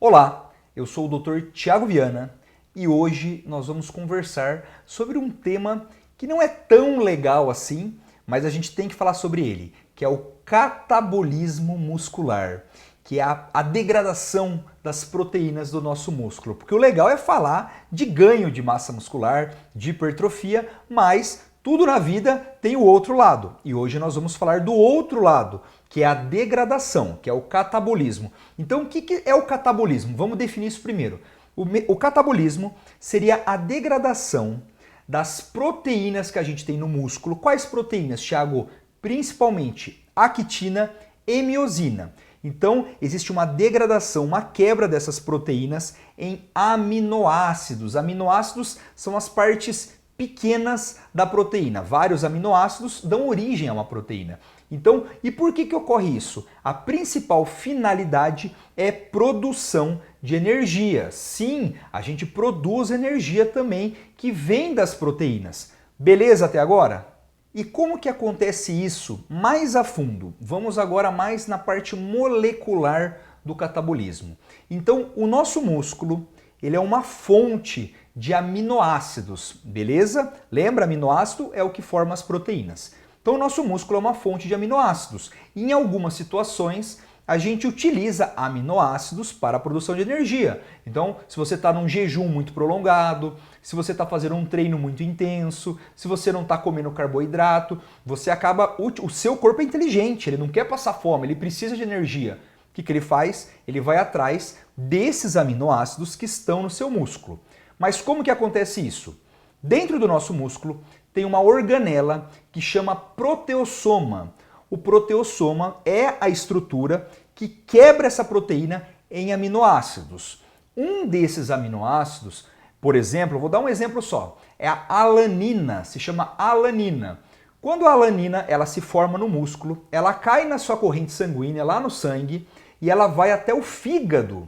Olá, eu sou o Dr. Tiago Viana e hoje nós vamos conversar sobre um tema que não é tão legal assim, mas a gente tem que falar sobre ele, que é o catabolismo muscular, que é a degradação das proteínas do nosso músculo. Porque o legal é falar de ganho de massa muscular, de hipertrofia, mas tudo na vida tem o outro lado. E hoje nós vamos falar do outro lado, que é a degradação, que é o catabolismo. Então, o que é o catabolismo? Vamos definir isso primeiro. O catabolismo seria a degradação das proteínas que a gente tem no músculo. Quais proteínas, Thiago? Principalmente actina e miosina. Então, existe uma degradação, uma quebra dessas proteínas em aminoácidos. Aminoácidos são as partes pequenas da proteína. Vários aminoácidos dão origem a uma proteína. Então, e por que ocorre isso? A principal finalidade é produção de energia. Sim, a gente produz energia também que vem das proteínas. Beleza até agora? E como que acontece isso mais a fundo? Vamos agora mais na parte molecular do catabolismo. Então, o nosso músculo, ele é uma fonte de aminoácidos, beleza? Lembra, aminoácido é o que forma as proteínas. Então, o nosso músculo é uma fonte de aminoácidos. E em algumas situações, a gente utiliza aminoácidos para a produção de energia. Então, se você está num jejum muito prolongado, se você está fazendo um treino muito intenso, se você não está comendo carboidrato, você acaba... O seu corpo é inteligente, ele não quer passar fome, ele precisa de energia. O que ele faz? Ele vai atrás desses aminoácidos que estão no seu músculo. Mas como que acontece isso? Dentro do nosso músculo tem uma organela que chama proteossoma. O proteossoma é a estrutura que quebra essa proteína em aminoácidos. Um desses aminoácidos, por exemplo, vou dar um exemplo só, é a alanina, se chama alanina. Quando a alanina ela se forma no músculo, ela cai na sua corrente sanguínea, lá no sangue, e ela vai até o fígado.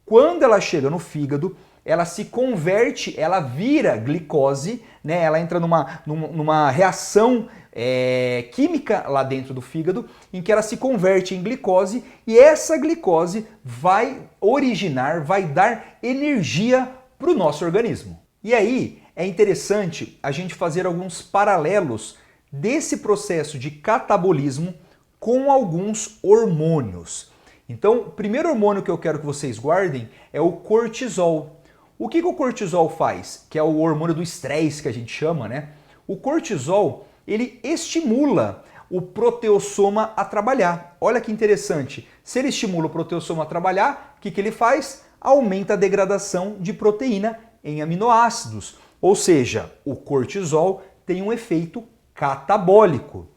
Quando ela chega no fígado, ela se converte, ela vira glicose, né? Ela entra numa reação química lá dentro do fígado, em que ela se converte em glicose e essa glicose vai originar, vai dar energia para o nosso organismo. E aí é interessante a gente fazer alguns paralelos desse processo de catabolismo com alguns hormônios. Então, o primeiro hormônio que eu quero que vocês guardem é o cortisol. O que o cortisol faz? Que é o hormônio do estresse que a gente chama, né? O cortisol, ele estimula o proteossoma a trabalhar. Olha que interessante. Se ele estimula o proteossoma a trabalhar, o que ele faz? Aumenta a degradação de proteína em aminoácidos. Ou seja, o cortisol tem um efeito catabólico.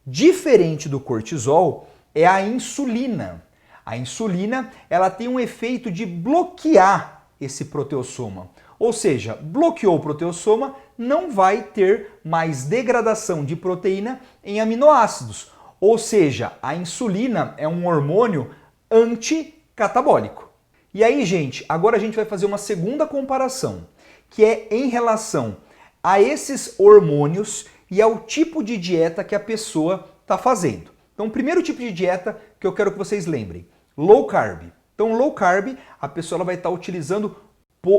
Diferente do cortisol é a insulina. A insulina, ela tem um efeito de bloquear esse proteossoma. Ou seja, bloqueou o proteossoma, não vai ter mais degradação de proteína em aminoácidos. Ou seja, a insulina é um hormônio anticatabólico. E aí, gente, agora a gente vai fazer uma segunda comparação, que é em relação a esses hormônios e ao tipo de dieta que a pessoa está fazendo. Então, o primeiro tipo de dieta que eu quero que vocês lembrem, low carb. Então, low carb, a pessoa ela vai estar utilizando,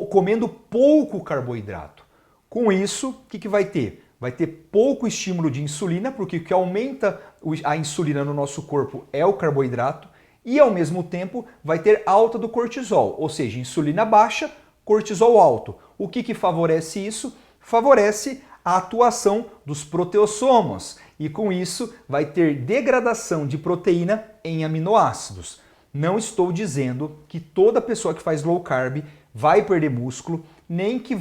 comendo pouco carboidrato. Com isso, o que vai ter? Vai ter pouco estímulo de insulina, porque o que aumenta a insulina no nosso corpo é o carboidrato, e ao mesmo tempo vai ter alta do cortisol, ou seja, insulina baixa, cortisol alto. O que favorece isso? Favorece a atuação dos proteossomas, e com isso vai ter degradação de proteína em aminoácidos. Não estou dizendo que toda pessoa que faz low carb vai perder músculo, nem que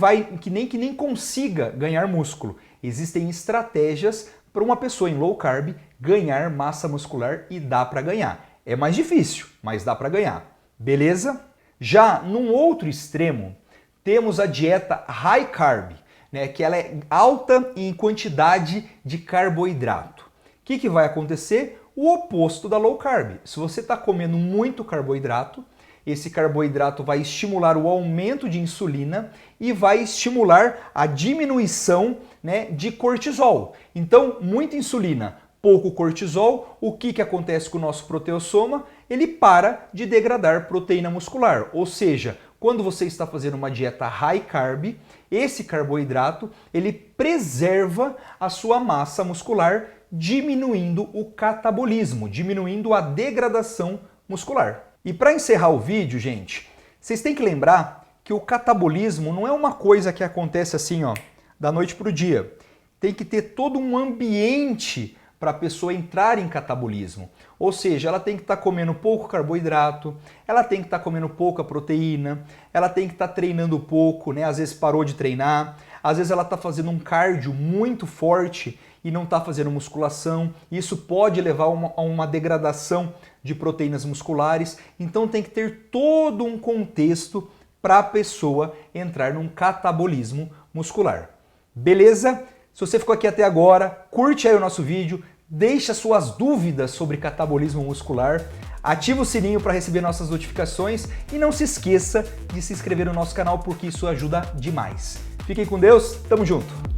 consiga ganhar músculo. Existem estratégias para uma pessoa em low carb ganhar massa muscular e dá para ganhar. É mais difícil, mas dá para ganhar. Beleza? Já num outro extremo, temos a dieta high carb, né, que ela é alta em quantidade de carboidrato. O que vai acontecer? O oposto da low carb. Se você está comendo muito carboidrato, esse carboidrato vai estimular o aumento de insulina e vai estimular a diminuição, né, de cortisol. Então, muita insulina, pouco cortisol, o que acontece com o nosso proteossoma? ele para de degradar proteína muscular. Ou seja, quando você está fazendo uma dieta high carb, esse carboidrato ele preserva a sua massa muscular, diminuindo o catabolismo, diminuindo a degradação muscular. E para encerrar o vídeo, gente, vocês têm que lembrar que o catabolismo não é uma coisa que acontece assim, ó, da noite para o dia. Tem que ter todo um ambiente para a pessoa entrar em catabolismo. Ou seja, ela tem que estar comendo pouco carboidrato, ela tem que estar comendo pouca proteína, ela tem que estar treinando pouco, né? Às vezes parou de treinar, às vezes ela está fazendo um cardio muito forte e não está fazendo musculação. Isso pode levar a uma degradação de proteínas musculares. Então tem que ter todo um contexto para a pessoa entrar num catabolismo muscular. Beleza? Se você ficou aqui até agora, curte aí o nosso vídeo, deixa suas dúvidas sobre catabolismo muscular, ativa o sininho para receber nossas notificações e não se esqueça de se inscrever no nosso canal porque isso ajuda demais. Fiquem com Deus, tamo junto!